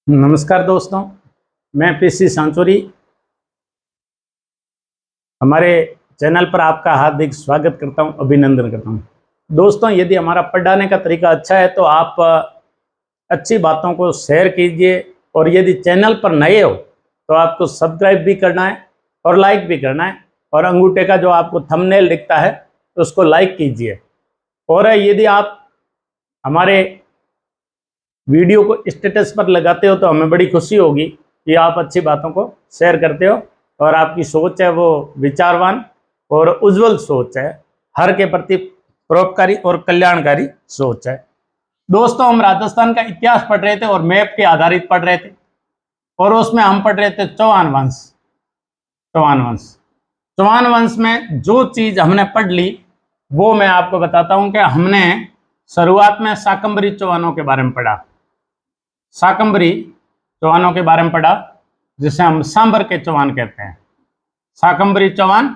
नमस्कार दोस्तों, मैं पीसी सांचौरी हमारे चैनल पर आपका हार्दिक स्वागत करता हूं, अभिनंदन करता हूं। दोस्तों, यदि हमारा पढ़ाने का तरीका अच्छा है तो आप अच्छी बातों को शेयर कीजिए, और यदि चैनल पर नए हो तो आपको सब्सक्राइब भी करना है और लाइक भी करना है, और अंगूठे का जो आपको थंबनेल दिखता है तो उसको लाइक कीजिए। और यदि आप हमारे वीडियो को स्टेटस पर लगाते हो तो हमें बड़ी खुशी होगी कि आप अच्छी बातों को शेयर करते हो, और आपकी सोच है वो विचारवान और उज्जवल सोच है, हर के प्रति परोपकारी और कल्याणकारी सोच है। दोस्तों, हम राजस्थान का इतिहास पढ़ रहे थे और मैप के आधारित पढ़ रहे थे, और उसमें हम पढ़ रहे थे चौहान वंश। चौहान वंश चौहान वंश में जो चीज हमने पढ़ ली वो मैं आपको बताता हूं कि हमने शुरुआत में शाकंभरी चौहानों के बारे में पढ़ा। शाकंभरी चौहानों के बारे में पढ़ा, जिसे हम सांबर के चौहान कहते हैं। शाकंभरी चौहान,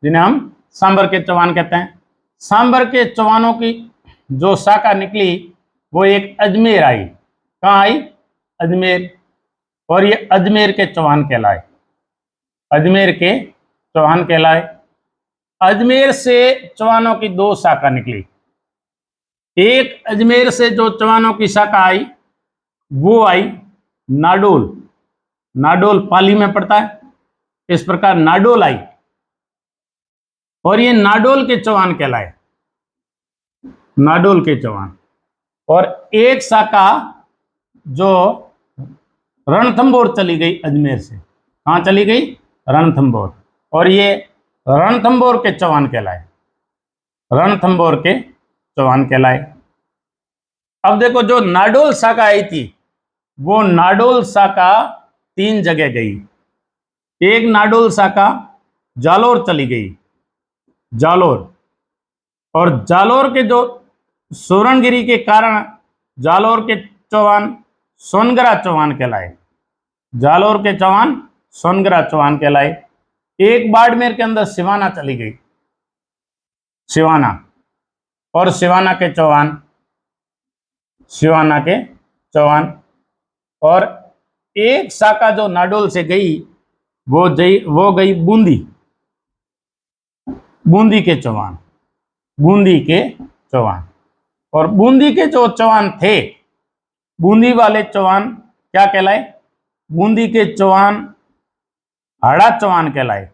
जिन्हें हम सांबर के चौहान कहते हैं। सांबर के चौहानों की जो शाखा निकली वो एक अजमेर आई। कहाँ आई? अजमेर। और ये अजमेर के चौहान कहलाए। अजमेर के चौहान कहलाए। अजमेर से चौहानों की दो शाखा निकली। एक अजमेर से जो चौहानों की शाखा आई वो आई नाडोल। नाडोल पाली में पड़ता है, इस प्रकार नाडोल आई, और ये नाडोल के चौहान कहलाए। नाडोल के चौहान। और एक शाखा जो रणथंभौर चली गई अजमेर से। कहां चली गई? रणथंभौर। और ये रणथंभौर के चौहान कहलाए। रणथंभौर के चौहान कहलाए। अब देखो, जो नाडोल शाखा आई थी वो नाडोल शाखा तीन जगह गई। एक नाडोल शाखा जालोर चली गई, जालोर। और जालोर के जो सोरणगिरी के कारण जालोर के चौहान सोनगरा चौहान कहलाए। जालोर के चौहान सोनगरा चौहान कहलाए। एक बाड़मेर के अंदर सिवाना चली गई, सिवाना। और सिवाना के चौहान, सिवाना के चौहान। और एक शाखा जो नाडोल से गई वो गई बूंदी। बूंदी के चौहान, बूंदी के चौहान। और बूंदी के जो चौहान थे, बूंदी वाले चौहान क्या कहलाए? बूंदी के चौहान हाड़ा चौहान कहलाए।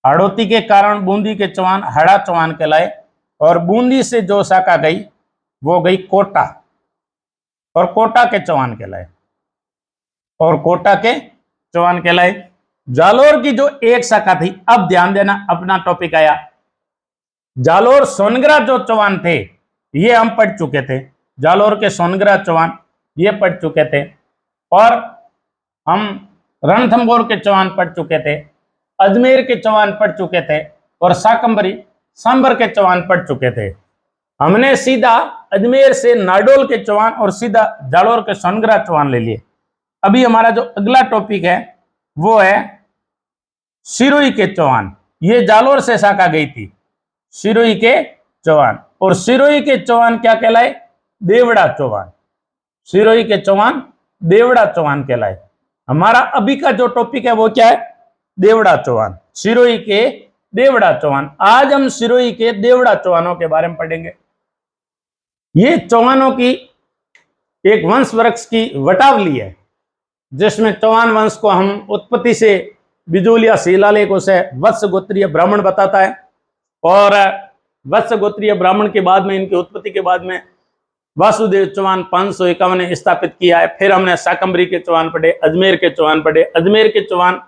हाड़ौती के कारण बूंदी के चौहान हाड़ा चौहान कहलाए। और बूंदी से जो शाखा गई वो गई कोटा, और कोटा के चौहान कहलाए। और कोटा के चौहान कहलाए। जालोर की जो एक शाखा थी, अब ध्यान देना, अपना टॉपिक आया। जालोर सोनगरा जो चौहान थे ये हम पढ़ चुके थे। जालोर के सोनगरा चौहान ये पढ़ चुके थे। और हम रणथंभौर के चौहान पढ़ चुके थे, अजमेर के चौहान पढ़ चुके थे, और शाकंभरी सांबर के चौहान पढ़ चुके थे। हमने सीधा अजमेर से नाडोल के चौहान और सीधा जालोर के सोनगरा चौहान ले लिए। अभी हमारा जो अगला टॉपिक है वो है सिरोही के चौहान। ये जालोर से शाखा गई थी, सिरोही के चौहान। और सिरोही के चौहान क्या कहलाए? देवड़ा चौहान। सिरोही के चौहान देवड़ा चौहान कहलाए। हमारा अभी का जो टॉपिक है वो क्या है? देवड़ा चौहान। सिरोही के देवड़ा चौहान। आज हम सिरोही के देवड़ा चौहानों के बारे में पढ़ेंगे। ये चौहानों की एक वंश वृक्ष की वटावली है, जिसमें चौहान वंश को हम उत्पत्ति से बिजोलिया शिलालेखों से वत्स गोत्रीय ब्राह्मण बताता है। और वत्स गोत्रीय ब्राह्मण के बाद में, इनकी उत्पत्ति के बाद में वासुदेव चौहान 551 ने स्थापित किया है। फिर हमने शाकंभरी के चौहान पढ़े, अजमेर के चौहान पढ़े। अजमेर के चौहान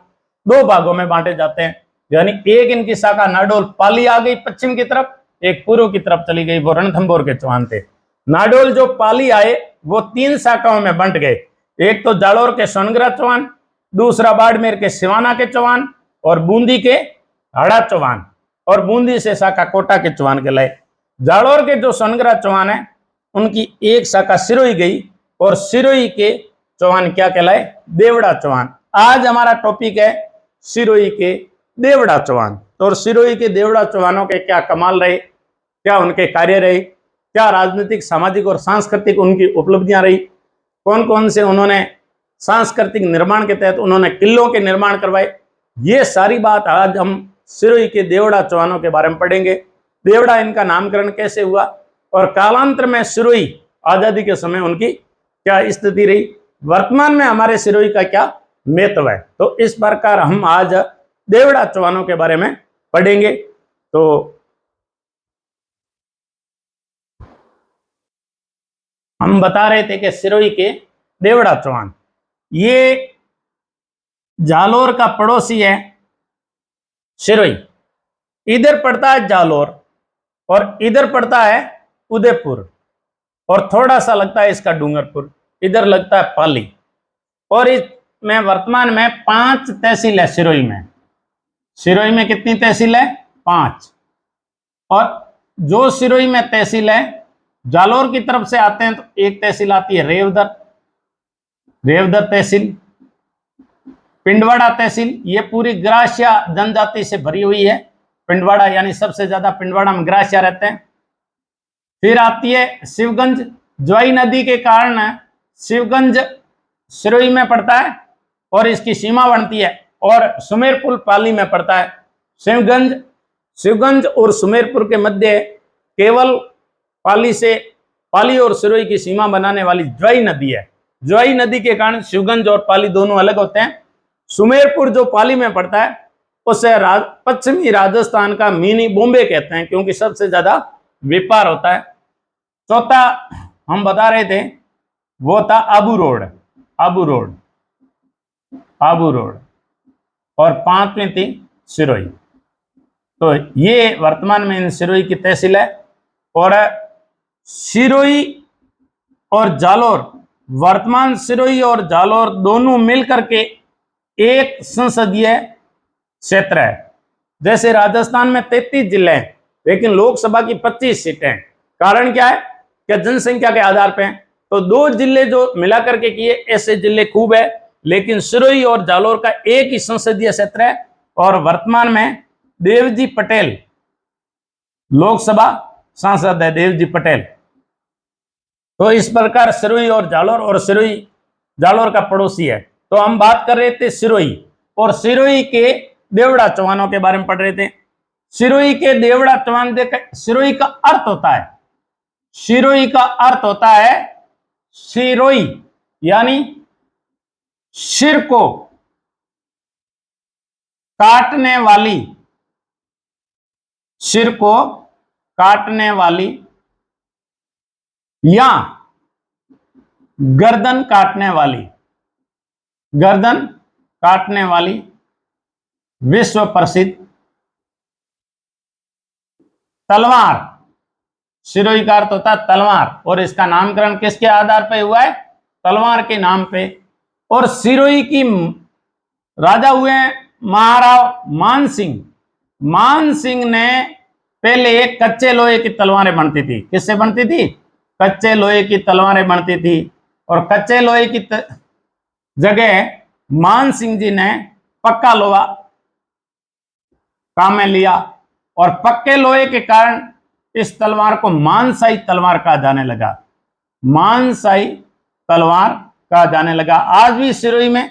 दो भागों में बांटे जाते हैं, यानी एक इनकी शाखा नाडोल पाली आ गई पश्चिम की तरफ, एक पूर्व की तरफ चली गई, वो रणथंभौर के चौहान थे। नाडोल जो पाली आए वो तीन शाखाओं में बंट गए। एक तो जालोर के सोनगरा चौहान, दूसरा बाड़मेर के सिवाना के चौहान, और बूंदी के हाड़ा चौहान। और बूंदी से शाखा कोटा के चौहान कहलाए। जालोर के जो सोनगरा चौहान है उनकी एक शाखा सिरोही गई, और सिरोही के चौहान क्या कहलाए? देवड़ा चौहान। आज हमारा टॉपिक है सिरोही के देवड़ा चौहान। और सिरोही के देवड़ा चौहानों के क्या कमाल रहे, क्या उनके कार्य रहे, क्या राजनीतिक, सामाजिक और सांस्कृतिक उनकी उपलब्धियां रही, कौन कौन से उन्होंने सांस्कृतिक निर्माण के तहत उन्होंने किलों के निर्माण करवाए। ये सारी बात आज हम सिरोही के देवड़ा चौहानों के बारे में पढ़ेंगे। देवड़ा इनका नामकरण कैसे हुआ और कालांतर में सिरोही आजादी के समय उनकी क्या स्थिति रही, वर्तमान में हमारे सिरोही का क्या महत्व है। तो इस प्रकार हम आज देवड़ा चौहानों के बारे में पढ़ेंगे। तो हम बता रहे थे कि सिरोही के देवड़ा चौहान ये जालोर का पड़ोसी है। सिरोही इधर पड़ता है जालोर और इधर पड़ता है उदयपुर और थोड़ा सा लगता है इसका डूंगरपुर, इधर लगता है पाली। और इसमें वर्तमान में 5 तहसील है सिरोही में। सिरोही में कितनी तहसील है? 5। और जो सिरोही में तहसील है, जालोर की तरफ से आते हैं तो एक तहसील आती है रेवदर, रेवदर तहसील, पिंडवाड़ा तहसील। ये पूरी ग्रासिया जनजाति से भरी हुई है। पिंडवाड़ा यानी सबसे ज्यादा पिंडवाड़ा में ग्रासिया रहते हैं। फिर आती है शिवगंज, ज्वाई नदी के कारण शिवगंज सिरोही में पड़ता है और इसकी सीमा बनती है। और सुमेरपुर पाली में पड़ता है। शिवगंज और सुमेरपुर के मध्य केवल पाली और सिरोही की सीमा बनाने वाली ज्वाई नदी है। ज्वाई नदी के कारण शिवगंज और पाली दोनों अलग होते हैं। सुमेरपुर जो पाली में पड़ता है उसे पश्चिमी राजस्थान का मिनी बॉम्बे कहते हैं, क्योंकि सबसे ज्यादा व्यापार होता है। चौथा हम बता रहे थे वो था Abu road, Abu road, Abu road. और 5वीं थी सिरोही। तो ये वर्तमान में सिरोही की तहसील है। और सिरोही और जालोर, वर्तमान सिरोही और जालोर दोनों मिलकर के एक संसदीय क्षेत्र है। जैसे राजस्थान में 33 जिले हैं लेकिन लोकसभा की 25 सीटें हैं। कारण क्या है? क्या जनसंख्या के आधार पे तो 2 जिले जो मिलाकर के किए, ऐसे जिले खूब है। लेकिन सिरोही और जालोर का एक ही संसदीय क्षेत्र है। और वर्तमान में देवजी पटेल लोकसभा सांसद है, देवजी पटेल। तो इस प्रकार सिरोही और सिरोही जालोर का पड़ोसी है। तो हम बात कर रहे थे सिरोही और सिरोही के देवड़ा चौहानों के बारे में पढ़ रहे थे। सिरोही के देवड़ा चौहान सिरोही का अर्थ होता है, सिरोही का अर्थ होता है सिरोही यानी सिर को काटने वाली, सिर को काटने वाली या गर्दन काटने वाली, गर्दन काटने वाली विश्व प्रसिद्ध तलवार। सिरोही का अर्थ होता है तलवार और इसका नामकरण किसके आधार पर हुआ है? तलवार के नाम पे। और सिरोही की राजा हुए महाराव मानसिंह। मानसिंह ने पहले कच्चे लोहे की तलवारें बनती थी। किससे बनती थी? कच्चे लोहे की तलवारें बनती थी। और कच्चे लोहे की जगह मानसिंह जी ने पक्का लोहा काम में लिया और पक्के लोहे के कारण इस तलवार को मानसाई तलवार कहा जाने लगा। मानसाई तलवार कहा जाने लगा। आज भी सिरोही में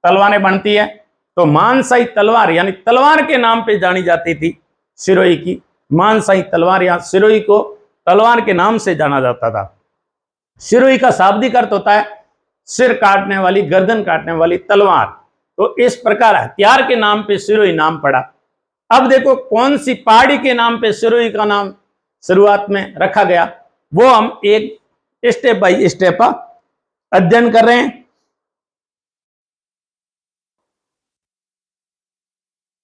तलवारें बनती है तो मानसाई तलवार यानी तलवार के नाम पे जानी जाती थी सिरोही की। मानसाई तलवार या सिरोही को तलवार के नाम से जाना जाता था। सिरोही का शाब्दिक अर्थ होता है सिर काटने वाली, गर्दन काटने वाली तलवार। तो इस प्रकार हथियार के नाम पे सिरोही नाम पड़ा। अब देखो कौन सी पहाड़ी के नाम पे सिरोही का नाम शुरुआत में रखा गया, वो हम एक स्टेप बाय स्टेप अध्ययन कर रहे हैं।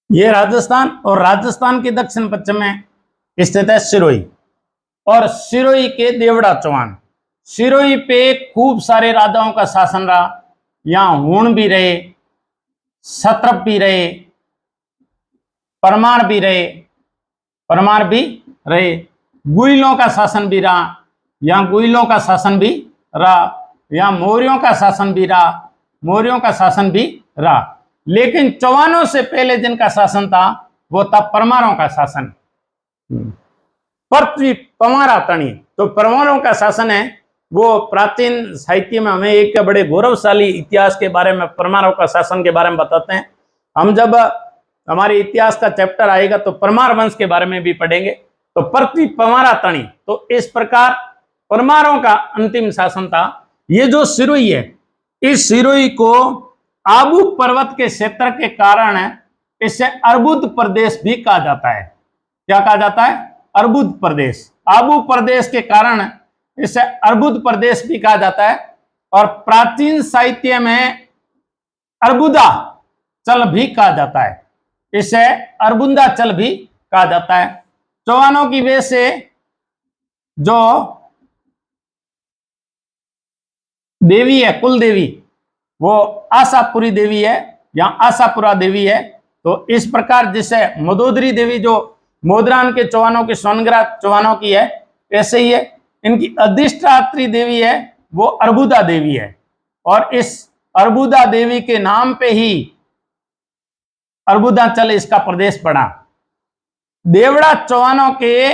ये राजस्थान और राजस्थान के दक्षिण पश्चिम में स्थित है सिरोही। और सिरोही के देवड़ा चौहान, सिरोही पे खूब सारे राजाओं का शासन रहा। यहां हूण भी रहे, सत्रप भी रहे, परमार भी रहे, गुइलों का शासन भी रहा। यहां गुइलों का शासन भी रहा, यहां मौर्यों का शासन भी रहा, मौर्यों का शासन भी रहा। लेकिन चौहानों से पहले जिनका शासन था वो था परमारों का शासन। पृथ्वी पमारा तणी, तो परमारों का शासन है वो प्राचीन साहित्य में हमें एक बड़े गौरवशाली इतिहास के बारे में, परमारों का शासन के बारे में बताते हैं। हम जब हमारे इतिहास का चैप्टर आएगा तो परमार वंश के बारे में भी पढ़ेंगे। तो पृथ्वी परमारा तणी, तो इस प्रकार परमारों का अंतिम शासन था। ये जो सिरोही है, इस सिरोही को आबू पर्वत के क्षेत्र के कारण इसे अर्बुद प्रदेश भी कहा जाता है। क्या कहा जाता है? अर्बुद प्रदेश। आबू प्रदेश के कारण इसे अर्बुद प्रदेश भी कहा जाता है। और प्राचीन साहित्य में अर्बुदा चल भी कहा जाता है, इसे अर्बुदा चल भी कहा जाता है। चौहानों की वजह से जो देवी है, कुल देवी, वो आशापुरी देवी है, या आशापुरा देवी है। तो इस प्रकार जिसे मदोदरी देवी जो मोदरान के चौहानों की, सोनग्रा चौहानों की है, ऐसे ही है। इनकी अधिष्ठात्री देवी है वो अर्बुदा देवी है, और इस अर्बुदा देवी के नाम पे ही अर्बुदाचल इसका प्रदेश पड़ा। देवड़ा चौहानों के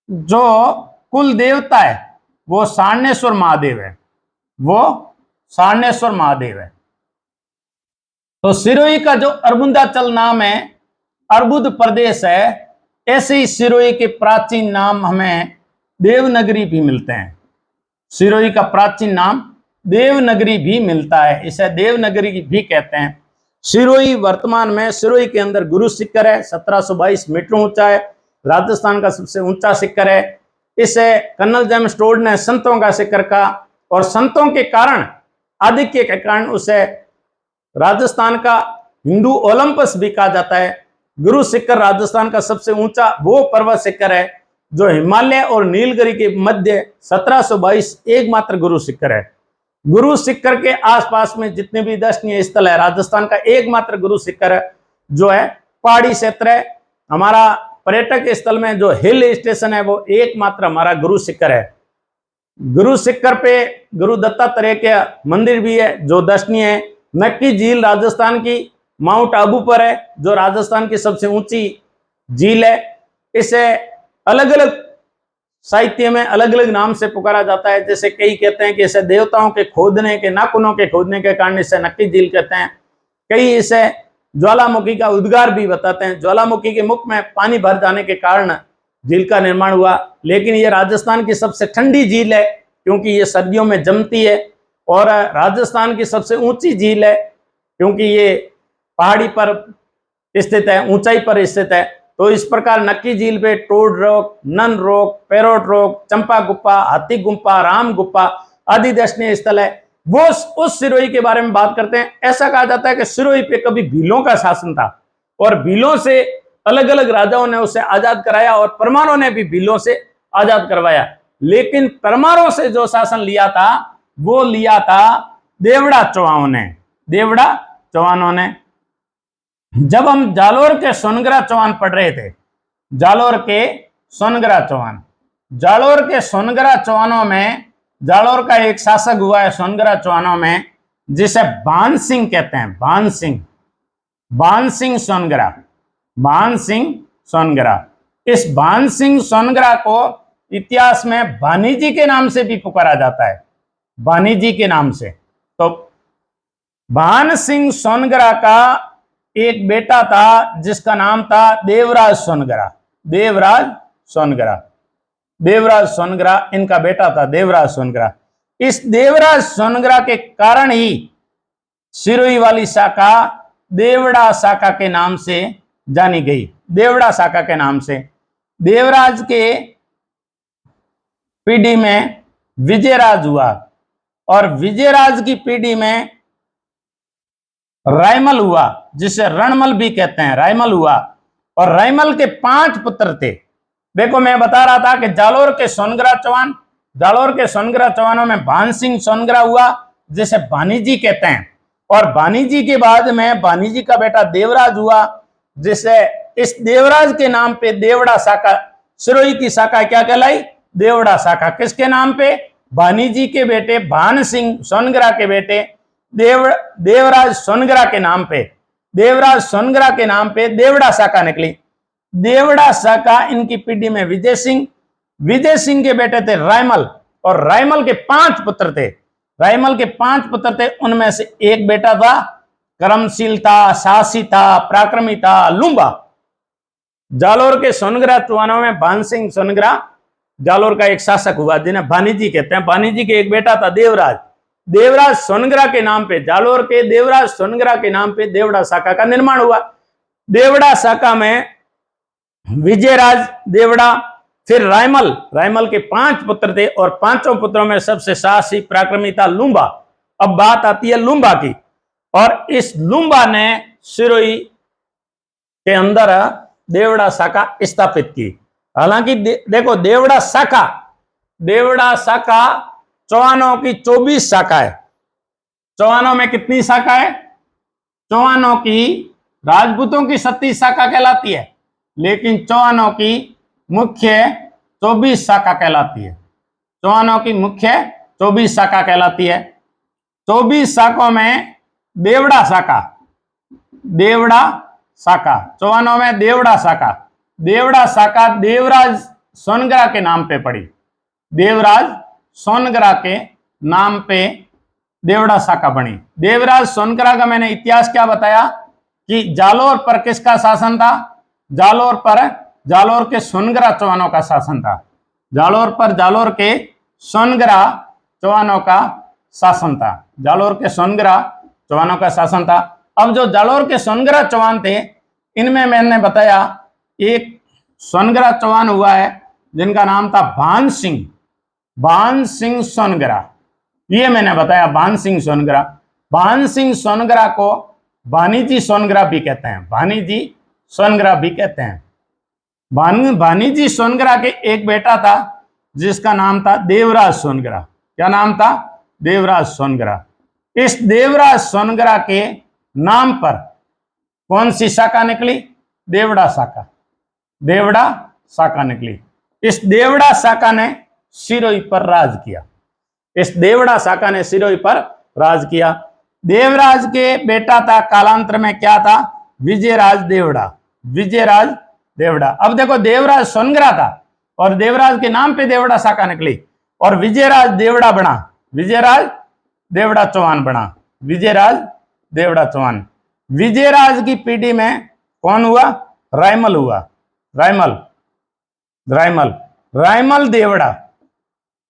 जो कुल देवता है वो सारनेश्वर महादेव है, वो सारनेश्वर महादेव है। तो सिरोही का जो अर्बुदाचल नाम है, अर्बुद प्रदेश है, ऐसे ही सिरोही के प्राचीन नाम हमें देवनगरी भी मिलते हैं। सिरोही का प्राचीन नाम देवनगरी भी मिलता है, इसे देवनगरी भी कहते हैं। सिरोही वर्तमान में, सिरोही के अंदर गुरु शिखर है, 1722 मीटर ऊंचा है, राजस्थान का सबसे ऊंचा शिखर है। इसे कर्नल जेम्स टोड ने संतों का शिखर कहा, और संतों के कारण, आधिक्य के कारण उसे राजस्थान का हिंदू ओलंपस भी कहा जाता है। गुरु शिखर राजस्थान का सबसे ऊंचा वो पर्वत शिखर है जो हिमालय और नीलगिरी के मध्य 1722 एकमात्र गुरु शिखर है। गुरु शिखर के आसपास में जितने भी दर्शनीय स्थल है, राजस्थान का एकमात्र गुरु शिखर जो है पहाड़ी क्षेत्र है। हमारा पर्यटक स्थल में जो हिल स्टेशन है वो एकमात्र हमारा गुरु शिखर है। गुरु शिखर पे गुरु दत्तात्रेय के मंदिर भी है जो दर्शनीय है। नक्की झील राजस्थान की माउंट आबू पर है, जो राजस्थान की सबसे ऊंची झील है। इसे अलग अलग साहित्य में अलग अलग नाम से पुकारा जाता है। जैसे कई कहते हैं कि इसे देवताओं के खोदने के, नाखूनों के खोदने के कारण इसे नक्की झील कहते हैं। कई इसे ज्वालामुखी का उद्गार भी बताते हैं। ज्वालामुखी के मुख में पानी भर जाने के कारण झील का निर्माण हुआ। लेकिन ये राजस्थान की सबसे ठंडी झील है क्योंकि ये सर्दियों में जमती है, और राजस्थान की सबसे ऊंची झील है क्योंकि ये पहाड़ी पर स्थित है, ऊंचाई पर स्थित है। तो इस प्रकार नक्की झील पे toad rock, nun rock, parrot rock, Champa गुप्पा, हाथी गुम्पा, राम गुप्पा आदि दर्शनीय स्थल है। वो उस सिरोही के बारे में बात करते हैं। ऐसा कहा जाता है कि सिरोही पे कभी भीलों का शासन था, और भीलों से अलग अलग राजाओं ने उसे आजाद कराया, और परमारों ने भी भीलों से आजाद करवाया। लेकिन परमारों से जो शासन लिया था वो लिया था देवड़ा चौहानों ने, देवड़ा चौहानों ने। जब हम जालोर के सोनग्रा चौहान पढ़ रहे थे, जालोर के सोनग्रा चौहान, जालोर के सोनग्रा चौहानों में, जालोर का एक शासक हुआ है सोनग्रा चौहानों में जिसे भान सिंह कहते हैं। भान सिंह, भान सिंह सोनग्रा, भान सिंह सोनग्रा। इस भान सिंह सोनग्रा को इतिहास में भानी जी के नाम से भी पुकारा जाता है, भानी जी के नाम से। तो भान सिंह सोनग्रा का एक बेटा था जिसका नाम था देवराज सोनग्रा, देवराज सोनग्रा, देवराज सोनग्रा इनका बेटा था, देवराज सोनग्रा। इस देवराज सोनग्रा के कारण ही सिरोही वाली शाखा देवड़ा शाखा के नाम से जानी गई, देवड़ा शाखा के नाम से। देवराज के पीढ़ी में विजयराज हुआ, और विजयराज की पीढ़ी में रायमल हुआ, जिसे रणमल भी कहते हैं, रायमल हुआ। और रायमल के 5 पुत्र थे। देखो मैं बता रहा था कि जालोर के सोनग्रा चौहान, जालोर के सोनग्रा चौहानों में भान सिंह सोनग्रा हुआ जिसे भानी जी कहते हैं, और भानी जी के बाद में भानी जी का बेटा देवराज हुआ, जिसे इस देवराज के नाम पे देवड़ा शाखा, सिरोही की शाखा क्या कहलाई? देवड़ा शाखा। किसके नाम पे? भानी जी के बेटे भान सिंह सोनग्रा के बेटे देवराज सोनग्रा के नाम पे, देवराज सोनग्रा के नाम पे देवड़ा शाखा निकली। देवड़ा शाखा, इनकी पीढ़ी में विजय सिंह, विजय सिंह के बेटे थे रायमल, और रायमल के 5 पुत्र थे। रायमल के 5 पुत्र थे, उनमें से एक बेटा था कर्मशील था, साहसी था, पराक्रमी था, लुम्बा। जालोर के सोनग्रा चौहानों में भान सिंह सोनग्रा जालोर का एक शासक हुआ, जिन्हें भानीजी कहते हैं। भानीजी के एक बेटा था देवराज। देवराज सोनग्रा के नाम पे, जालोर के देवराज सोनग्रा के नाम पे देवड़ा शाखा का निर्माण हुआ। देवड़ा शाखा में विजयराज देवड़ा, फिर रायमल, रायमल के 5 पुत्र थे और 5 पुत्रों में सबसे साहसी पराक्रमी था लुम्बा। अब बात आती है लुम्बा की, और इस लुम्बा ने सिरोही के अंदर देवड़ा शाखा स्थापित की। हालांकि देखो देवड़ा शाखा चौहानों की 24 शाखा है। चौहानों में कितनी शाखा है? चौहानों की, राजपूतों की 37 शाखा कहलाती है, लेकिन चौहानों की मुख्य 24 शाखा कहलाती है। चौहानों की मुख्य 24 शाखा कहलाती है। 24 शाखाओं में देवड़ा शाखा, देवड़ा शाखा, चौहानों में देवड़ा शाखा, देवड़ा शाखा देवराज सोनग्रा के नाम पे पड़ी। देवराज सोनग्रा के नाम पे देवड़ा शाखा बनी। देवराज सोनग्रा का मैंने इतिहास क्या बताया कि जालोर पर किसका शासन था? जालोर पर जालोर के सोनग्रा चौहानों का शासन था। जालोर पर जालोर के सोनग्रा चौहानों का शासन था। जालोर के सोनग्रा चौहानों का शासन था। अब जो जालोर के सोनग्रा चौहान थे, इनमें मैंने बताया एक सोनग्रा चौहान हुआ है जिनका नाम था भान सिंह, भान सिंह सोनग्रा। ये मैंने बताया भान सिंह सोनग्रा। भान सिंह सोनग्रा को भानीजी सोनग्रा भी कहते हैं, भानीजी सोनग्रा भी कहते हैं। भानीजी सोनग्रा के एक बेटा था जिसका नाम था देवराज सोनग्रा। क्या नाम था? देवराज सोनग्रा। इस देवराज सोनग्रा के नाम पर कौन सी शाखा निकली? देवड़ा शाखा। देवड़ा शाखा निकली। इस देवड़ा शाखा ने सिरोही पर राज किया। इस देवड़ा शाखा ने सिरोही पर राज किया। देवराज के बेटा था, कालांतर में क्या था? विजयराज देवड़ा। विजयराज देवड़ा। अब देखो देवराज सोनग्रा था और देवराज के नाम पे देवड़ा शाखा निकली और विजयराज देवड़ा बना, विजयराज देवड़ा चौहान बना, विजयराज देवड़ा चौहान। विजयराज की पीढ़ी में कौन हुआ? रायमल हुआ। रायमल, रायमल, रायमल देवड़ा,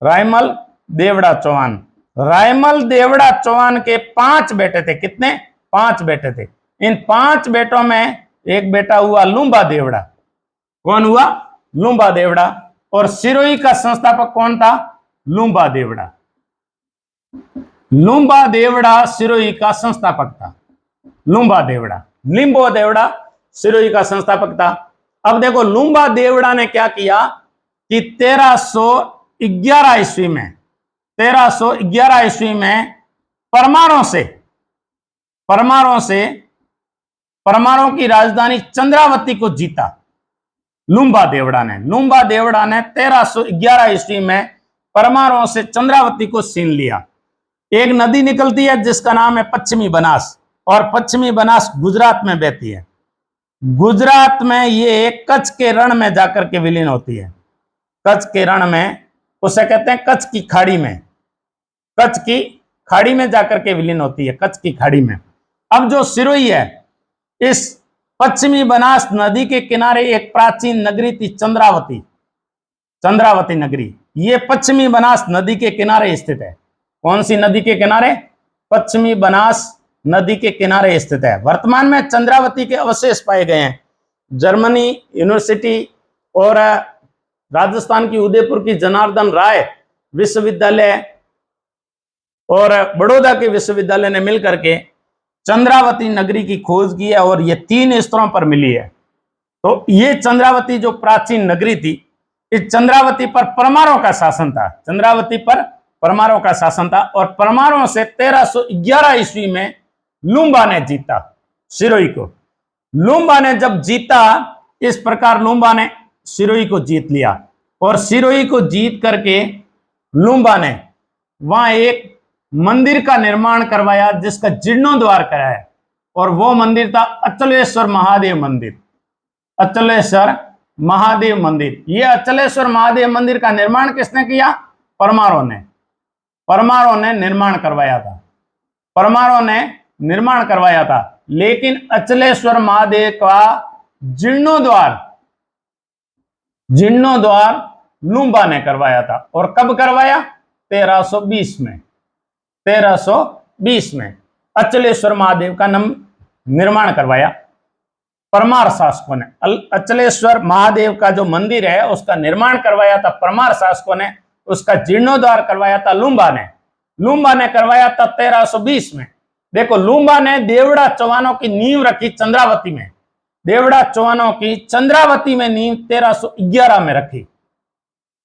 रायमल देवड़ा चौहान। रायमल देवड़ा चौहान के 5 बेटे थे। कितने? 5 बेटे थे। इन 5 बेटों में एक बेटा हुआ लुम्बा देवड़ा। कौन हुआ? लुम्बा देवड़ा। और सिरोही का संस्थापक कौन था? लुम्बा देवड़ा। लुम्बा देवड़ा सिरोही का संस्थापक था। लुम्बा देवड़ा, लिम्बो देवड़ा सिरोही का संस्थापक था। अब देखो लुम्बा देवड़ा ने क्या किया कि 1311 ईस्वी में, 1311 ईस्वी में परमारों की राजधानी चंद्रावती को जीता लुम्बा देवड़ा ने। लुम्बा देवड़ा ने 1311 ईस्वी में परमारों से चंद्रावती को छीन लिया। एक नदी निकलती है जिसका नाम है पश्चिमी बनास, और पश्चिमी बनास गुजरात में बहती है। गुजरात में ये कच्छ के रण में जाकर के विलीन होती है। कच्छ के रण में, उसे कहते हैं कच्छ की खाड़ी में, कच्छ की खाड़ी में जाकर के विलीन होती है, कच्छ की खाड़ी में। अब जो सिरोही है, इस पश्चिमी बनास नदी के किनारे एक प्राचीन नगरी थी चंद्रावती, चंद्रावती नगरी। ये पश्चिमी बनास नदी के किनारे स्थित है। कौन सी नदी के किनारे? पश्चिमी बनास नदी के किनारे स्थित है। वर्तमान में चंद्रावती के अवशेष पाए गए हैं। जर्मनी यूनिवर्सिटी और राजस्थान की उदयपुर की जनार्दन राय विश्वविद्यालय और बड़ौदा के विश्वविद्यालय ने मिलकर के चंद्रावती नगरी की खोज की है और ये 3 स्तरों पर मिली है। तो ये चंद्रावती जो प्राचीन नगरी थी, इस चंद्रावती पर परमारों का शासन था। चंद्रावती पर परमारों का शासन था और परमारों से 1311 ईस्वी में लुम्बा ने जीता सिरोही को। लुम्बा ने जब जीता, इस प्रकार लुम्बा ने सिरोही को जीत लिया और सिरोही को जीत करके लुम्बा ने वहां एक मंदिर का निर्माण करवाया जिसका जीर्णोद्धार कराया, और वो मंदिर था अचलेश्वर महादेव मंदिर। अचलेश्वर महादेव मंदिर। यह अचलेश्वर महादेव मंदिर का निर्माण किसने किया? परमारों ने निर्माण करवाया था। परमारों ने निर्माण करवाया था, लेकिन अचलेश्वर महादेव का जीर्णोद्वार लूम्बा ने करवाया था। और कब करवाया? 1320 में। 1320 में अचलेश्वर महादेव का निर्माण करवाया परमार शासकों ने। अचलेश्वर महादेव का जो मंदिर है उसका निर्माण करवाया था परमार शासकों ने, उसका जीर्णोद्वार करवाया था लूम्बा ने करवाया था 1320 में। देखो, लूम्बा ने देवड़ा चौहानों की नींव रखी चंद्रावती में। देवड़ा चौहानों की चंद्रावती में नींव 1311 में रखी।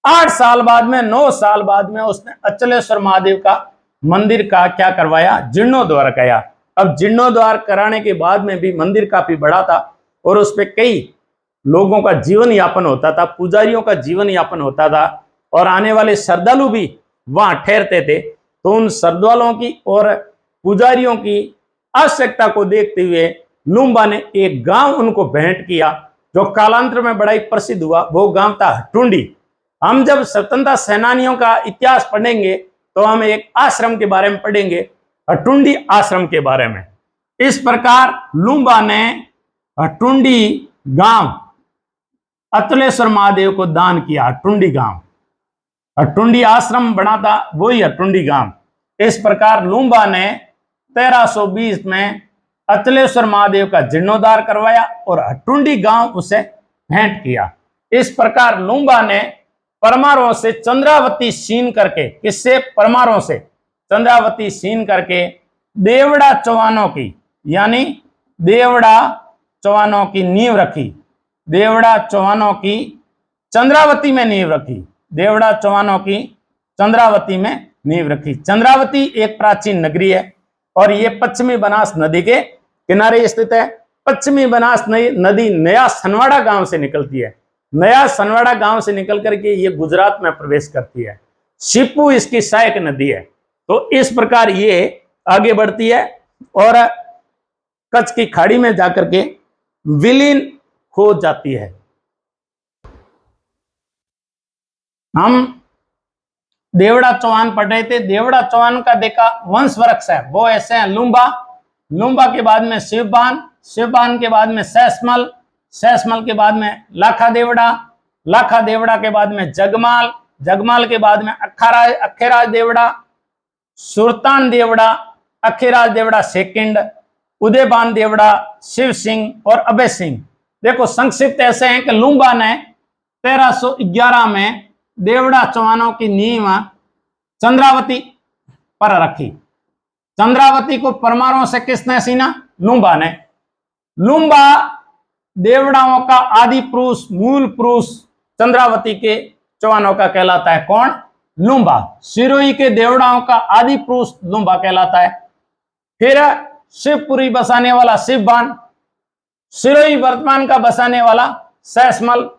8 साल बाद में, 9 साल बाद में उसने अचलेश्वर महादेव का मंदिर का क्या करवाया? जीर्णोद्वार किया। अब जीर्णोद्वार कराने के बाद में भी मंदिर काफी बड़ा था और उस पे कई लोगों का जीवन यापन होता था, पुजारियों का जीवन यापन होता था और आने वाले श्रद्धालु भी वहां ठहरते थे। तो उन श्रद्धालुओं की और पुजारियों की आवश्यकता को देखते हुए लूम्बा ने एक गांव उनको भेंट किया, जो कालांतर में बड़ा ही प्रसिद्ध हुआ। वो गांव था हटुंडी। हम जब स्वतंत्रता सेनानियों का इतिहास पढ़ेंगे तो हम एक आश्रम के बारे में पढ़ेंगे, हटुंडी आश्रम के बारे में। इस प्रकार लूम्बा ने हटुंडी गांव अचलेश्वर महादेव को दान किया। हटुंडी गांव, हटुंडी आश्रम बना था, वही हटुंडी गांव। इस प्रकार लूम्बा ने 1320 में अचलेश्वर महादेव का जीर्णोद्धार करवाया और हटुंडी गांव उसे भेंट किया। इस प्रकार लूम्बा ने परमारों से चंद्रावती छीन करके, किससे? परमारों से चंद्रावती छीन करके देवड़ा चौहानों की, यानी देवड़ा चौहानों की नींव रखी। देवड़ा चौहानों की चंद्रावती में नींव रखी। देवड़ा चौहानों की चंद्रावती में नींव रखी। चंद्रावती एक प्राचीन नगरी है और ये पश्चिमी बनास नदी के किनारे स्थित है। पश्चिमी बनास नदी नया सनवाड़ा गांव से निकलती है। नया सनवाड़ा गांव से निकल करके ये गुजरात में प्रवेश करती है। शिपू इसकी सहायक नदी है। तो इस प्रकार ये आगे बढ़ती है और कच्छ की खाड़ी में जाकर के विलीन हो जाती है। हम देवड़ा चौहान पढ़ रहे थे। देवड़ा चौहान का देखा वंश वृक्ष है, वो ऐसे हैं लूम्बा, लूम्बा के बाद में शिवबान, शिवबान के बाद में सैसमल, सैसमल के बाद में लाखा देवड़ा, लाखा देवड़ा के बाद में जगमाल, जगमाल के बाद में अखाराज, अखेराज देवड़ा, सुल्तान देवड़ा, अखेराज देवड़ा सेकंड, उदयबान देवड़ा, शिव सिंह और अभय सिंह। देखो, संक्षिप्त ऐसे हैं कि लूम्बा ने 1311 में देवड़ा चौहानों की नींव चंद्रावती पर रखी। चंद्रावती को परमारों से किसने छीना? लूम्बा ने। लूम्बा देवड़ाओं का आदि पुरुष, मूल पुरुष चंद्रावती के चौहानों का कहलाता है। कौन? लूम्बा। सिरोही के देवड़ाओं का आदि पुरुष लूम्बा कहलाता है। फिर शिवपुरी बसाने वाला शिवबान, सिरोही वर्तमान का बसाने वाला सैसमल,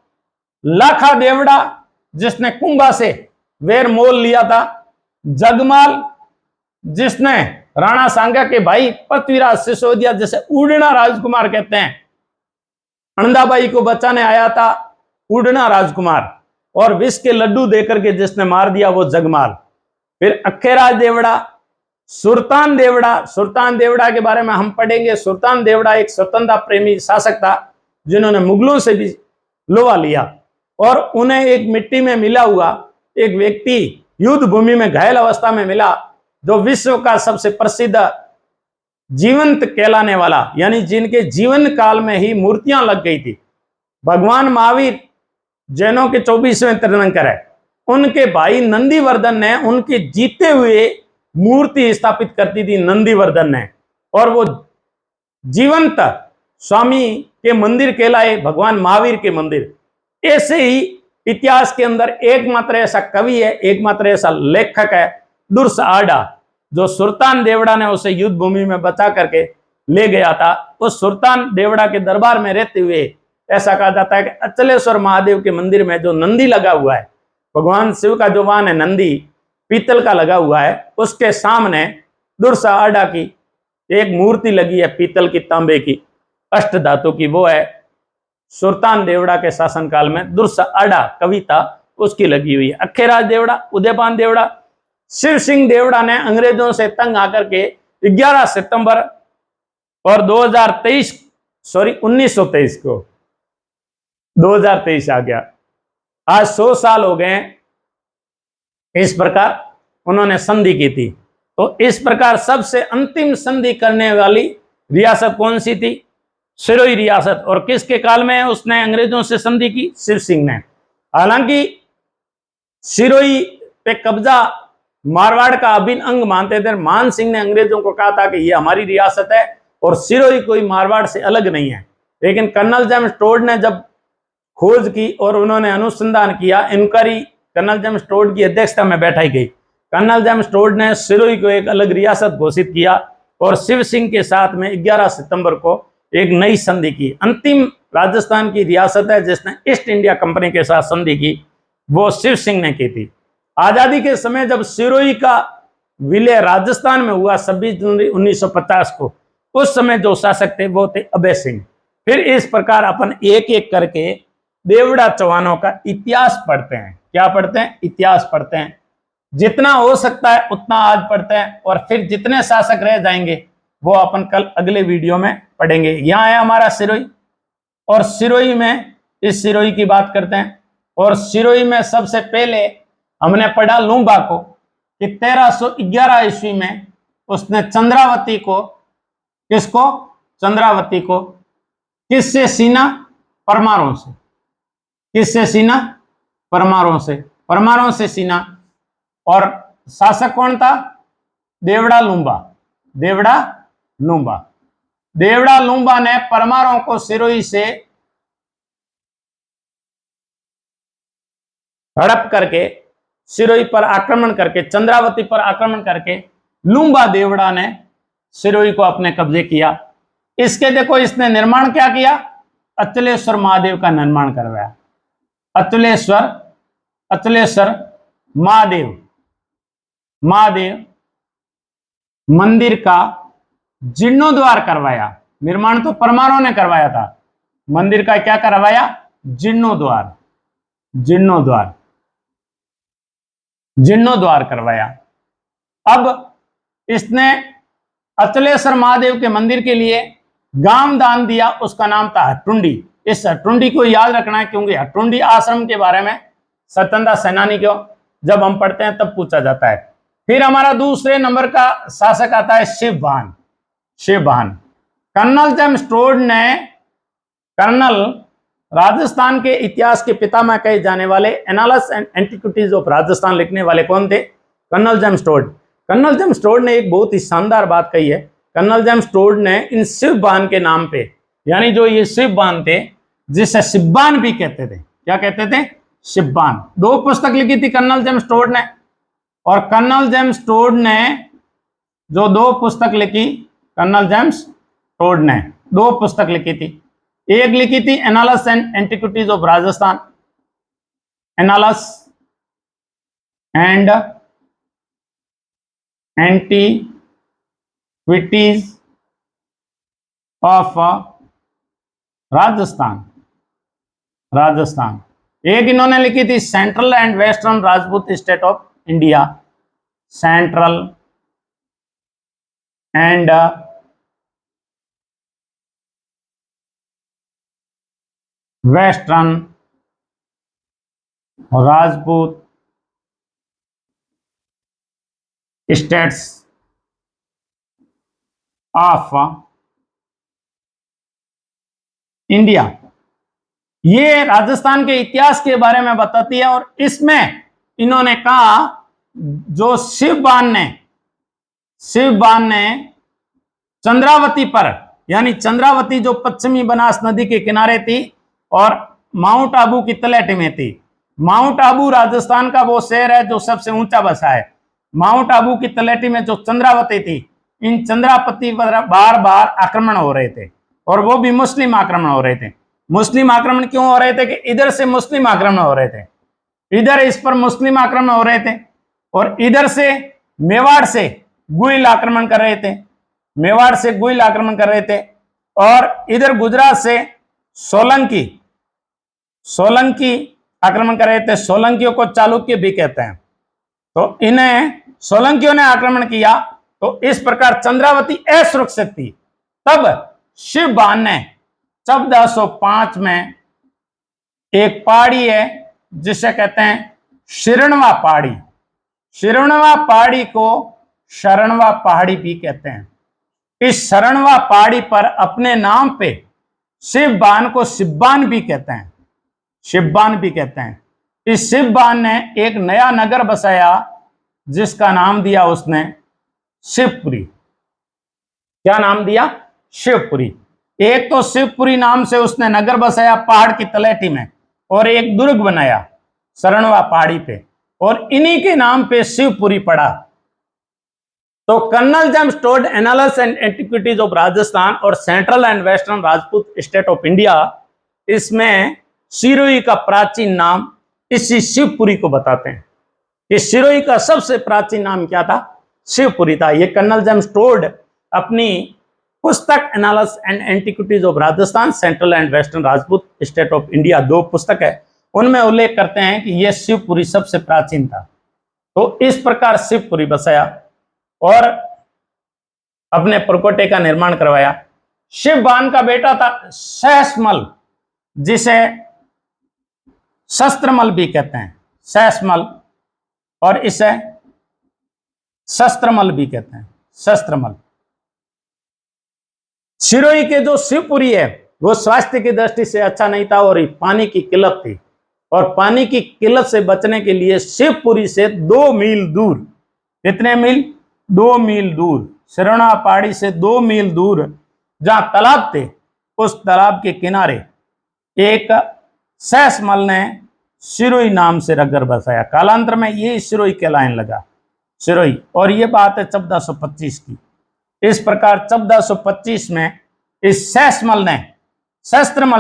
लाखा देवड़ा जिसने कुंभा से वेर मोल लिया था, जगमाल जिसने राणा सांगा के भाई पृथ्वीराज सिसोदिया, जैसे उड़ना राजकुमार कहते हैं, अनंदाबाई को बचाने आया था उड़ना राजकुमार, और विष के लड्डू देकर के जिसने मार दिया वो जगमाल। फिर अखेराज देवड़ा, सुल्तान देवड़ा, सुल्तान देवड़ा के बारे में हम पढ़ेंगे। सुल्तान देवड़ा एक स्वतंत्रता प्रेमी शासक था जिन्होंने मुगलों से भी लोहा लिया और उन्हें एक मिट्टी में मिला हुआ एक व्यक्ति युद्ध भूमि में घायल अवस्था में मिला, जो विश्व का सबसे प्रसिद्ध जीवंत कहलाने वाला, यानी जिनके जीवन काल में ही मूर्तियां लग गई थी। भगवान महावीर जैनों के 24वें तीर्थंकर है। उनके भाई नंदीवर्धन ने उनके जीते हुए मूर्ति स्थापित करती थी नंदीवर्धन ने, और वो जीवंत स्वामी के मंदिर कहलाए भगवान महावीर के मंदिर। ऐसे ही इतिहास के अंदर एकमात्र ऐसा कवि है, एकमात्र ऐसा लेखक है दुर्स आडा, जो सुल्तान देवड़ा ने उसे युद्ध भूमि में बचा करके ले गया था। उस सुल्तान देवड़ा के दरबार में रहते हुए ऐसा कहा जाता है कि अचलेश्वर महादेव के मंदिर में जो नंदी लगा हुआ है, भगवान शिव का जो वाहन है नंदी पीतल का लगा हुआ है, उसके सामने दुर्सा आडा की एक मूर्ति लगी है पीतल की, तांबे की, अष्ट धातु की। वो है सुल्तान देवड़ा के शासनकाल में दुर्सा आडा कवि था, उसकी लगी हुई है। अखेराज देवड़ा, उदयपान देवड़ा, शिव सिंह देवड़ा ने अंग्रेजों से तंग आकर के 11 सितंबर और 1923 को 2023 आ गया, आज 100 साल हो गए इस प्रकार उन्होंने संधि की थी। तो इस प्रकार सबसे अंतिम संधि करने वाली रियासत कौन सी थी? सिरोही रियासत। और किसके काल में उसने अंग्रेजों से संधि की? शिव सिंह ने। हालांकि सिरोही पे कब्जा मारवाड़ का अभिन्न अंग मानते थे। मान सिंह ने अंग्रेजों को कहा था कि ये हमारी रियासत है और सिरोही कोई मारवाड़ से अलग नहीं है। लेकिन कर्नल जेम्स टोड ने जब खोज की और उन्होंने अनुसंधान किया, इंक्वायरी कर्नल जेम्स टोड की अध्यक्षता में बैठाई गई। कर्नल जेम्स टोड ने सिरोही को एक अलग रियासत घोषित किया और शिव सिंह के साथ में 11 सितंबर को एक नई संधि की। अंतिम राजस्थान की रियासत है जिसने ईस्ट इंडिया कंपनी के साथ संधि की, वो शिव सिंह ने की थी। आजादी के समय जब सिरोही का विलय राजस्थान में हुआ 26 जनवरी 1950 को, उस समय जो शासक थे वो थे अभय सिंह। फिर इस प्रकार अपन एक एक करके देवड़ा चौहानों का इतिहास पढ़ते हैं। क्या पढ़ते हैं? इतिहास पढ़ते हैं। जितना हो सकता है उतना आज पढ़ते हैं और फिर जितने शासक रह जाएंगे वो अपन कल अगले वीडियो में पढ़ेंगे। यहाँ है हमारा सिरोही और सिरोही में इस सिरोही की बात करते हैं। और सिरोही में सबसे पहले हमने पढ़ा लूंबा को कि 1311 ईस्वी में उसने चंद्रावती को, किसको? चंद्रावती को किससे सीना? परमारों से। किससे सीना? परमारों से। परमारों से सीना। और शासक कौन था? देवड़ा लूंबा। देवड़ा लूंबा। देवड़ा लूंबा ने परमारों को सिरोही से हड़प करके, सिरोही पर आक्रमण करके, चंद्रावती पर आक्रमण करके लूंबा देवड़ा ने सिरोही को अपने कब्जे किया। इसके देखो इसने निर्माण क्या किया? अचलेश्वर महादेव का निर्माण करवाया। अचलेश्वर महादेव मंदिर का जीर्णोद्वार करवाया। निर्माण तो परमारों ने करवाया था, मंदिर का क्या करवाया? जीर्णोद्वार करवाया। अब इसने अचलेश्वर महादेव के मंदिर के लिए गांव दान दिया, उसका नाम था हटुंडी। इस हटुंडी को याद रखना है क्योंकि हटुंडी आश्रम के बारे में स्वतंत्रता सेनानी को जब हम पढ़ते हैं तब पूछा जाता है। फिर हमारा दूसरे नंबर का शासक आता है शिवबाहन। कर्नल जेम्स टोड ने, कर्नल राजस्थान के इतिहास के पितामह कहे जाने वाले annals and antiquities of Rajasthan लिखने वाले कौन थे? Colonel James Tod. Colonel James Tod ने एक बहुत ही शानदार बात कही है। कर्नल जेम्स टोड ने इन शिवबाहन के नाम पे, यानी जो ये शिवबाहन थे जिसे शिवबान भी कहते थे, क्या कहते थे? शिवबान। 2 पुस्तक लिखी थी कर्नल जेम्स टोड ने। और कर्नल जेम्स टोड ने जो 2 पुस्तक लिखी, कर्नल जेम्स टोड ने 2 पुस्तक लिखी थी। एक लिखी थी एनालस and antiquities of Rajasthan, एनालस and antiquities of Rajasthan. एक इन्होंने लिखी थी central and western Rajput state of India, central and western Rajput states of India. ये राजस्थान के इतिहास के बारे में बताती है। और इसमें इन्होंने कहा जो शिवबान ने चंद्रावती पर, यानी चंद्रावती जो पश्चिमी बनास नदी के किनारे थी और माउंट आबू की तलहटी में थी। माउंट आबू राजस्थान का वो शहर है जो सबसे ऊंचा बसा है। माउंट आबू की तलहटी में जो चंद्रावती थी, इन चंद्रावती पर बार बार आक्रमण हो रहे थे और वो भी मुस्लिम आक्रमण हो रहे थे। मुस्लिम आक्रमण क्यों हो रहे थे? कि इधर से मुस्लिम आक्रमण हो रहे थे, इधर इस पर मुस्लिम आक्रमण हो रहे थे और इधर से मेवाड़ से गुइल आक्रमण कर रहे थे, मेवाड़ से गुइल आक्रमण कर रहे थे। और इधर गुजरात से सोलंकी आक्रमण कर रहे थे। सोलंकियों को चालुक्य भी कहते हैं। तो इन्हें सोलंकियों ने आक्रमण किया। तो इस प्रकार चंद्रावती असुरक्षित थी। तब शिवबान ने 1405 में एक पहाड़ी है जिसे कहते हैं शिरणवा पहाड़ी। शिरणवा पहाड़ी को शरणवा पहाड़ी भी कहते हैं। इस शरणवा पहाड़ी पर अपने नाम पे शिवबान को शिवबान भी कहते हैं। शिवबान भी कहते हैं। इस शिवबान ने एक नया नगर बसाया जिसका नाम दिया उसने शिवपुरी। क्या नाम दिया? शिवपुरी। एक तो शिवपुरी नाम से उसने नगर बसाया पहाड़ की तलहटी में, और एक दुर्ग बनाया शरणवा पहाड़ी पे, और इन्हीं के नाम पे शिवपुरी पड़ा। तो colonel James Tod analysis and antiquities of Rajasthan और central and western Rajput state of India, इसमें सिरोही का प्राचीन नाम इसी शिवपुरी को बताते हैं। इस सिरोही का सबसे प्राचीन नाम क्या था? शिवपुरी था। ये कर्नल जेम्स टोड अपनी पुस्तक analysis and antiquities of Rajasthan, central and western Rajput state of India, 2 पुस्तक है, उनमें उल्लेख करते हैं कि यह शिवपुरी सबसे प्राचीन था। तो इस प्रकार शिवपुरी बसाया और अपने परकोटे का निर्माण करवाया। शिवबान का बेटा था सहसमल, जिसे शस्त्रमल भी कहते हैं। सहसमल, और इसे शस्त्रमल भी कहते हैं। शस्त्रमल। सिरोही के जो शिवपुरी है वो स्वास्थ्य की दृष्टि से अच्छा नहीं था और पानी की किल्लत थी, और पानी की किल्लत से बचने के लिए शिवपुरी से 2 मील दूर, कितने मील? 2 मील दूर, शरणवा पहाड़ी से 2 मील दूर जहां तालाब थे, उस तालाब के किनारे एक सहसमल ने सिरोही नाम से नगर बसाया। कालांतर में ये सिरोही कहलाने लगा, सिरोही। और ये बात है 1425 की। इस प्रकार 1425 में इस शस्त्रमल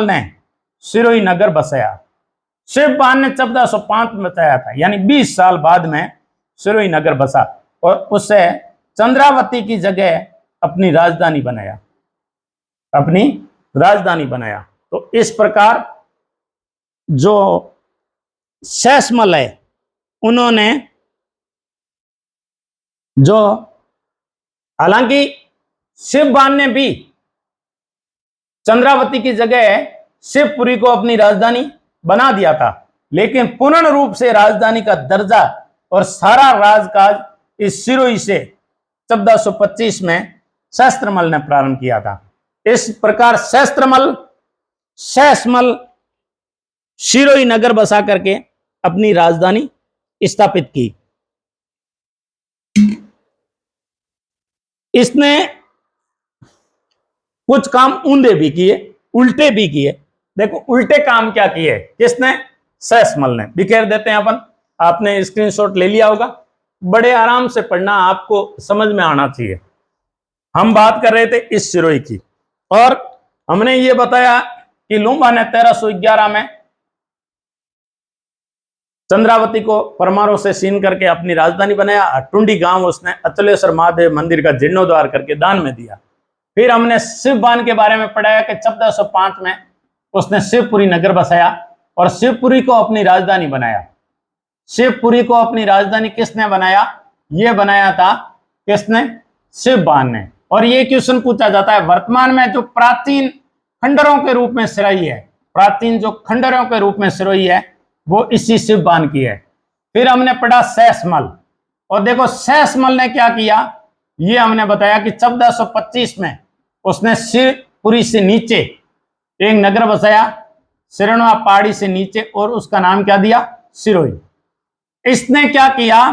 ने सिरोही नगर बसाया। शिवबान ने 1405 में बताया था, यानी 20 साल बाद में सिरोही नगर बसा, और उसे चंद्रावती की जगह अपनी राजधानी बनाया, अपनी राजधानी बनाया। तो इस प्रकार जो सहसमल है, उन्होंने जो, हालांकि शिवबान ने भी चंद्रावती की जगह शिवपुरी को अपनी राजधानी बना दिया था, लेकिन पूर्ण रूप से राजधानी का दर्जा और सारा राजकाज इस सिरोही से 1425 में सहस्त्रमल ने प्रारंभ किया था। इस प्रकार सहसमल सिरोही नगर बसा करके अपनी राजधानी स्थापित की। इसने कुछ काम ऊंधे भी किए, उल्टे भी किए। देखो उल्टे काम क्या किए किसने? सहसमल ने। बिखेर देते हैं अपन। आपने स्क्रीनशॉट ले लिया होगा, बड़े आराम से पढ़ना, आपको समझ में आना चाहिए। हम बात कर रहे थे इस सिरोही की, और हमने ये बताया कि लूंबा ने 1311 में चंद्रावती को परमारों से छीन करके अपनी राजधानी बनाया। टुंडी गांव उसने अचलेश्वर महादेव मंदिर का जीर्णोद्धार करके दान में दिया। फिर हमने शिवबान के बारे में पढ़ाया कि 1405 में उसने शिवपुरी नगर बसाया और शिवपुरी को अपनी राजधानी बनाया। शिवपुरी को अपनी राजधानी किसने बनाया? यह बनाया था किसने? शिवबान ने। और ये क्वेश्चन पूछा जाता है, वर्तमान में जो प्राचीन खंडरों के रूप में सिरोही है, प्राचीन जो खंडरों के रूप में सिरोही है, वो इसी शिवबान की है। फिर हमने पढ़ा सहसमल, और देखो सहसमल ने क्या किया, ये हमने बताया कि 1425 में उसने शिवपुरी से नीचे एक नगर बसाया, शरणवा पहाड़ी से नीचे, और उसका नाम क्या दिया? सिरोही। इसने क्या किया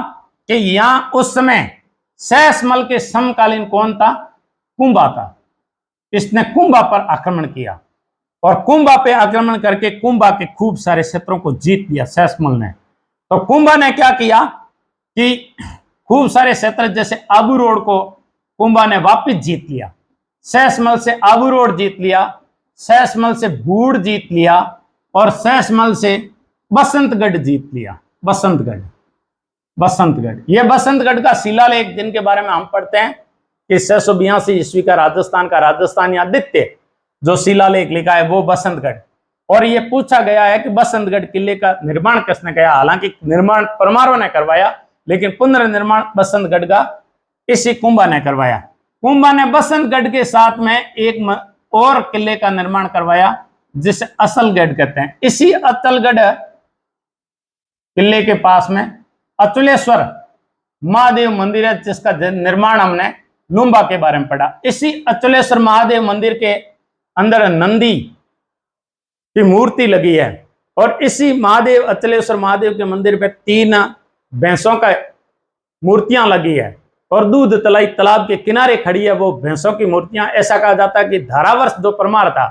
कि यहां उस समय सहसमल के समकालीन कौन था? कुंभा था। इसने कुंभा पर आक्रमण किया, और कुंभा पे आक्रमण करके कुंभा के खूब सारे क्षेत्रों को जीत लिया सहसमल ने। तो कुंभा ने क्या किया कि खूब सारे क्षेत्र, जैसे आबू रोड को कुंभा ने वापस जीत लिया। सहसमल से आबू रोड जीत लिया, सहसमल से बूढ़ जीत लिया, और सहसमल से बसंतगढ़ जीत लिया। बसंतगढ़, यह बसंतगढ़ का शिलालेख जिनके बारे में हम पढ़ते हैं कि 682 ईस्वी का राजस्थान का राजस्थानी आदित्य जो शिलालेख लिखा है वो बसंतगढ़, और ये पूछा गया है कि बसंतगढ़ किले का निर्माण किसने किया। हालांकि निर्माण परमारों ने करवाया, लेकिन पुनर्निर्माण बसंतगढ़ का इसी कुंभा ने करवाया। कुंभा ने बसंतगढ़ के साथ में एक और किले का निर्माण करवाया जिसे असलगढ़ कहते हैं। इसी अचलगढ़ किले के पास में अचलेश्वर महादेव मंदिर है, जिसका निर्माण हमने लुम्बा के बारे में पढ़ा। इसी अचलेश्वर महादेव मंदिर के अंदर नंदी की मूर्ति लगी है और इसी महादेव अचलेश्वर महादेव के मंदिर पे 3 भैंसों का मूर्तियां लगी है और दूध तलाई तालाब के किनारे खड़ी है वो भैंसों की मूर्तियां। ऐसा कहा जाता है कि धारावर्ष जो परमार था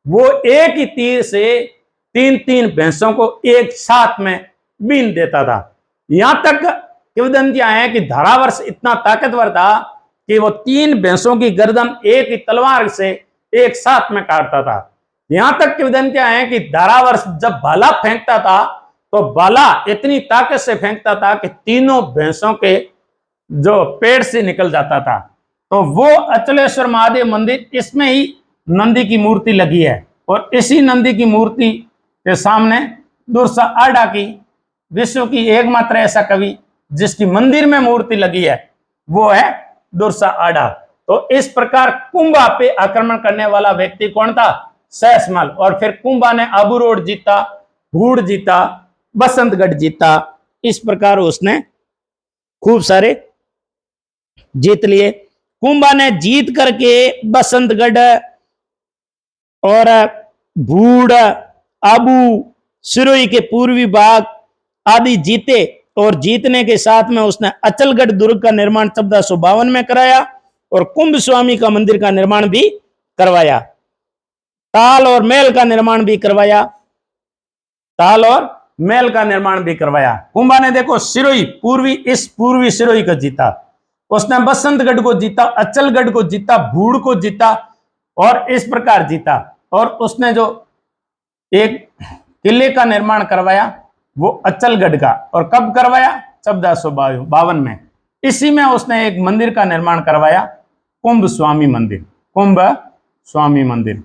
वो एक ही तीर से 3-3 भैंसों को एक साथ में बीन देता था। यहां तक किंवदंतियां हैं कि धारावर्ष इतना ताकतवर था कि वो 3 भैंसों की गर्दन एक ही तलवार से एक साथ में काटता था। यहां तक किंवदंतियां हैं कि धारावर्ष जब भाला फेंकता था तो भाला इतनी ताकत से फेंकता था कि तीनों भैंसों के जो पेड़ से निकल जाता था। तो वो अचलेश्वर महादेव मंदिर, इसमें ही नंदी की मूर्ति लगी है और इसी नंदी की मूर्ति के सामने दुर्सा आडा की, विश्व की एकमात्र ऐसा कवि जिसकी मंदिर में मूर्ति लगी है, वो है दुर्सा आडा। तो इस प्रकार कुंभा पे आक्रमण करने वाला व्यक्ति कौन था? सहसमल। और फिर कुंभा ने आबू रोड जीता, भूड़ जीता, बसंतगढ़ जीता। इस प्रकार उसने खूब सारे जीत लिए। कुंभा ने जीत करके बसंतगढ़ और भूड़, आबू, सिरोही के पूर्वी भाग आदि जीते और जीतने के साथ में उसने अचलगढ़ दुर्ग का निर्माण 1452 में कराया और कुंभ स्वामी का मंदिर का निर्माण भी करवाया। ताल और महल का निर्माण भी करवाया। ताल और महल का निर्माण भी करवाया। कुंभा ने देखो सिरोही पूर्वी सिरोही को जीता, उसने बसंतगढ़ को जीता, अचलगढ़ को जीता, भूड़ को जीता और इस प्रकार जीता। और उसने जो एक किले का निर्माण करवाया वो अचलगढ़ का, और कब करवाया? 1452 में। इसी में उसने एक मंदिर का निर्माण करवाया, कुंभ स्वामी मंदिर, कुंभ स्वामी मंदिर।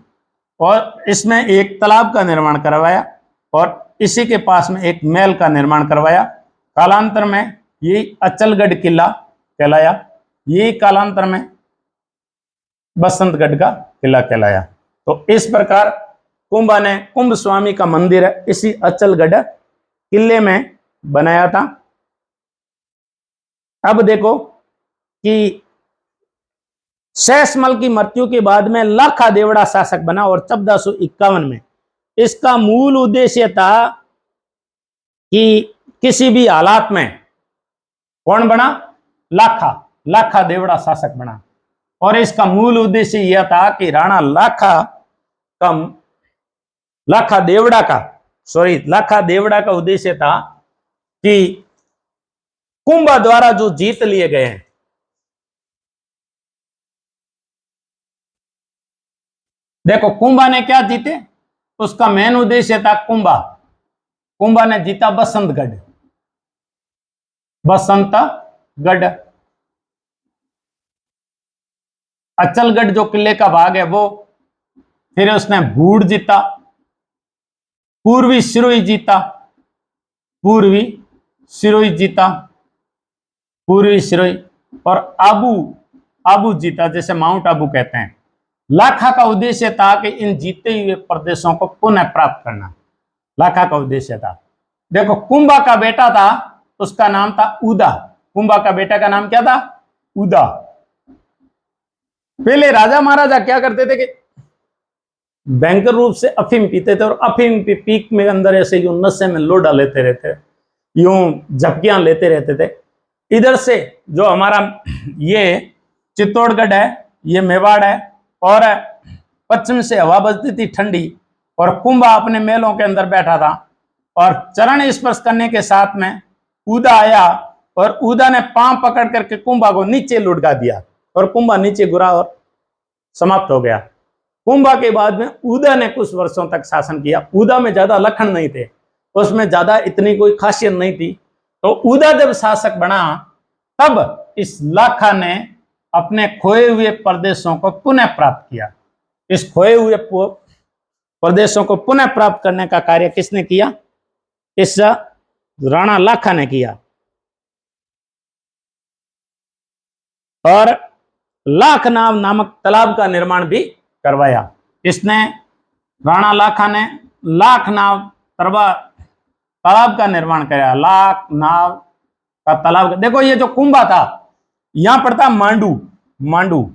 और इसमें एक तालाब का निर्माण करवाया और इसी के पास में एक महल का निर्माण करवाया। कालांतर में ये अचलगढ़ किला कहलाया, ये कालांतर में बसंतगढ़ का किला कहलाया। तो इस प्रकार कुंभा ने कुंभ स्वामी का मंदिर है इसी अचलगढ़ किले में बनाया था। अब देखो कि सहसमल की मृत्यु के बाद में लाखा देवड़ा शासक बना और 1451 में इसका मूल उद्देश्य था कि किसी भी हालात में कौन बना? लाखा देवड़ा शासक बना। और इसका मूल उद्देश्य यह था कि राणा लाखा देवड़ा का उद्देश्य था कि कुंभा द्वारा जो जीत लिए गए हैं, देखो कुंभा ने क्या जीते, उसका मेन उद्देश्य था कुंभा ने जीता बसंतगढ़, अचलगढ़ जो किले का भाग है वो, फिर उसने भूड़ जीता, पूर्वी सिरोही जीता और आबू जीता, जैसे माउंट आबू कहते हैं। लाखा का उद्देश्य था कि इन जीते हुए प्रदेशों को पुनः प्राप्त करना, लाखा का उद्देश्य था। देखो कुंभा का बेटा था, उसका नाम था उदा। कुंभा का बेटा का नाम क्या था? उदा। पहले राजा महाराजा क्या करते थे कि भयंकर रूप से अफीम पीते थे और अफीम की पीक में अंदर ऐसे यूं नशे में लोडा लेते रहते, यूं झपकियां लेते रहते थे। इधर से जो हमारा ये चित्तौड़गढ़ है, ये मेवाड़ है, और पश्चिम से हवा बजती थी ठंडी, और कुंभा अपने महलों के अंदर बैठा था और चरण स्पर्श करने के साथ में उदा आया और उदा ने पांव पकड़ करके कुंभा को नीचे लुढ़का दिया और कुंभा नीचे गिरा और समाप्त हो गया। कुंभा के बाद में उदा ने कुछ वर्षों तक शासन किया। उदा में ज्यादा लक्षण नहीं थे, उसमें ज्यादा इतनी कोई खासियत नहीं थी। तो उदा जब शासक बना तब इस लाखा ने अपने खोए हुए प्रदेशों को पुनः प्राप्त किया। इस खोए हुए प्रदेशों को पुनः प्राप्त करने का कार्य किसने किया? इस राणा लाखा ने किया। और लाखनाव नामक तालाब का निर्माण भी करवाया। किसने? राणा लाखा ने लाखनाव तालाब का निर्माण कराया। लाखनाव का तालाब, देखो ये जो कुंभा था यहां पड़ता मांडू, मांडू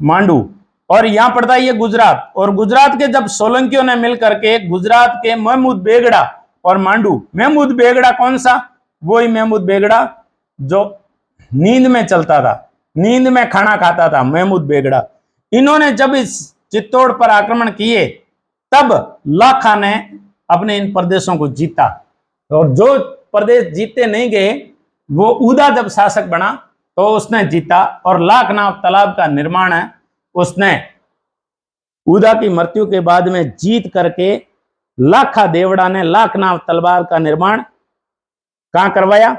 मांडू, और यहां पड़ता है ये गुजरात। और गुजरात के जब सोलंकियों ने मिलकर के गुजरात के महमूद बेगड़ा और मांडू, महमूद बेगड़ा कौन सा? वही महमूद बेगड़ा जो नींद में चलता था, नींद में खाना खाता था, महमूद बेगड़ा। इन्होंने जब इस चित्तौड़ पर आक्रमण किए तब लाखा ने अपने इन प्रदेशों को जीता। और जो प्रदेश जीते नहीं गए वो उदा जब शासक बना तो उसने जीता। और लाखनाव तालाब का निर्माण है उसने उदा की मृत्यु के बाद में जीत करके लाखा देवड़ा ने लाखनाव तालाब का निर्माण कहां करवाया?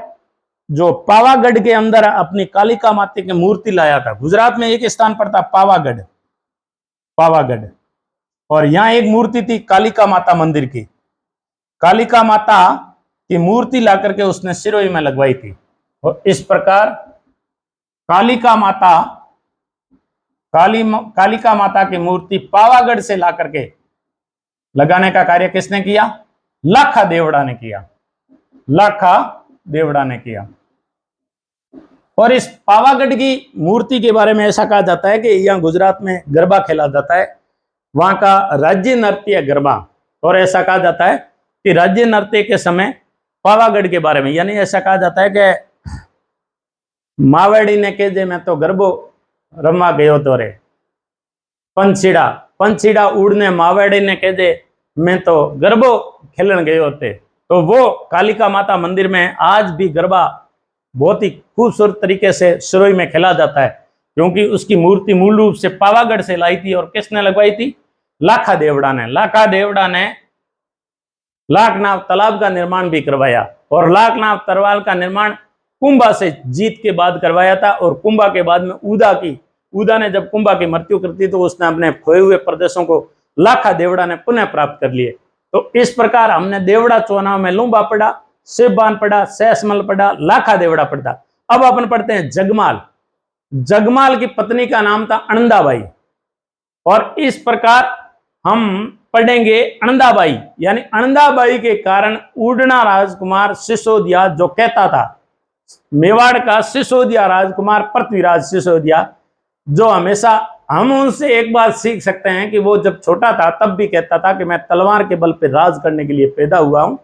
जो पावागढ़ के अंदर अपनी कालिका माता की मूर्ति लाया था। गुजरात में एक स्थान पर था पावागढ़, पावागढ़, और यहां एक मूर्ति थी कालिका माता मंदिर की। कालिका माता की मूर्ति ला करके उसने सिरोही में लगवाई थी। और इस प्रकार कालिका माता की मूर्ति पावागढ़ से ला करके लगाने का कार्य किसने किया? लाखा देवड़ा ने किया, लाखा देवड़ा ने किया। और इस पावागढ़ की मूर्ति के बारे में ऐसा कहा जाता है कि यहां गुजरात में गरबा खेला जाता है, वहां का राज्य नृत्य गरबा। और ऐसा कहा जाता है कि राज्य नृत्य के समय पावागढ़ के बारे में, यानी ऐसा कहा जाता है कि मावड़ी ने कहे मैं तो गरबो रमवा गयो तो रे, पंछीड़ा उड़ने मावड़ी ने कहे मैं तो गरबो खेलन गयो थे। तो वो कालिका माता मंदिर में आज भी गरबा बहुत ही खूबसूरत तरीके से सिरोही में खेला जाता है, क्योंकि उसकी मूर्ति मूल रूप से पावागढ़ से लाई थी। और किसने लगवाई थी? लाखा देवड़ा ने। लाखा देवड़ा ने लाखनाव तालाब का निर्माण भी करवाया। और लाखनाव तालाब का निर्माण कुंभा से जीत के बाद करवाया था। और कुंभा के बाद में उदा ने जब कुंभा की मृत्यु कर दी तो उसने अपने खोए हुए प्रदेशों को लाखा देवड़ा ने पुनः प्राप्त कर लिए। तो इस प्रकार हमने देवड़ा चुनाव में लुम्बा पढ़ा, शिवबान पढ़ा, सहसमल पढ़ा, लाखा देवड़ा पढ़ा। अब अपन पढ़ते हैं जगमाल। जगमाल की पत्नी का नाम था अनंदाबाई। और इस प्रकार हम पढ़ेंगे अनंदाबाई, यानी अनंदाबाई के कारण उड़ना राजकुमार सिसोदिया जो कहता था, मेवाड़ का सिसोदिया राजकुमार पृथ्वीराज सिसोदिया, जो हमेशा हम उनसे एक बात सीख सकते हैं कि वो जब छोटा था तब भी कहता था कि मैं तलवार के बल पे राज करने के लिए पैदा हुआ हूं,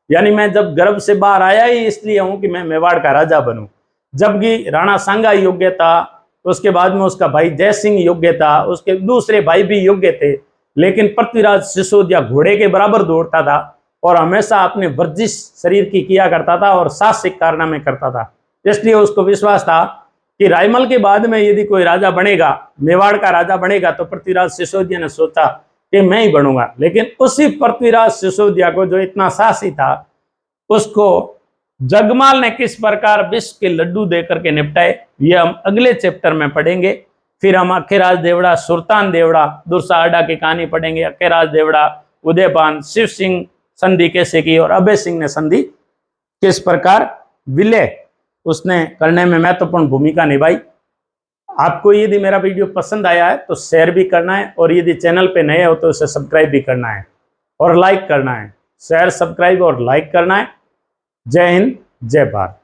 यानी मैं जब गर्भ से बाहर आया ही इसलिए हूं कि मैं मेवाड़ का राजा बनूं। जबकि राणा सांगा योग्य था, उसके बाद में उसका भाई जय सिंह योग्य था, उसके दूसरे भाई भी योग्य थे, लेकिन पृथ्वीराज सिसोदिया घोड़े के बराबर दौड़ता था और हमेशा अपने वर्जिश शरीर की किया करता था और साहसिक कारनामे करता था। इसलिए उसको विश्वास था कि रायमल के बाद में यदि कोई राजा बनेगा, मेवाड़ का राजा बनेगा, तो पृथ्वीराज सिसोदिया ने सोचा कि मैं ही बनूंगा। लेकिन उसी पृथ्वीराज सिसोदिया को, जो इतना साहसी था, उसको जगमाल ने किस प्रकार विष के लड्डू देकर के निपटाए, ये हम अगले चैप्टर में पढ़ेंगे। फिर हम अखेराज देवड़ा, सुल्तान देवड़ा, दुर्साहडा की कहानी पढ़ेंगे। अखेराज देवड़ा, उदयपान, शिव सिंह संधि कैसे की और अभय सिंह ने संधि किस प्रकार विलय उसने करने में महत्वपूर्ण भूमिका निभाई। आपको यदि मेरा वीडियो पसंद आया है तो शेयर भी करना है, और यदि चैनल पे नए हो तो उसे सब्सक्राइब भी करना है और लाइक करना है। शेयर, सब्सक्राइब और लाइक करना है। जय हिंद, जय भारत।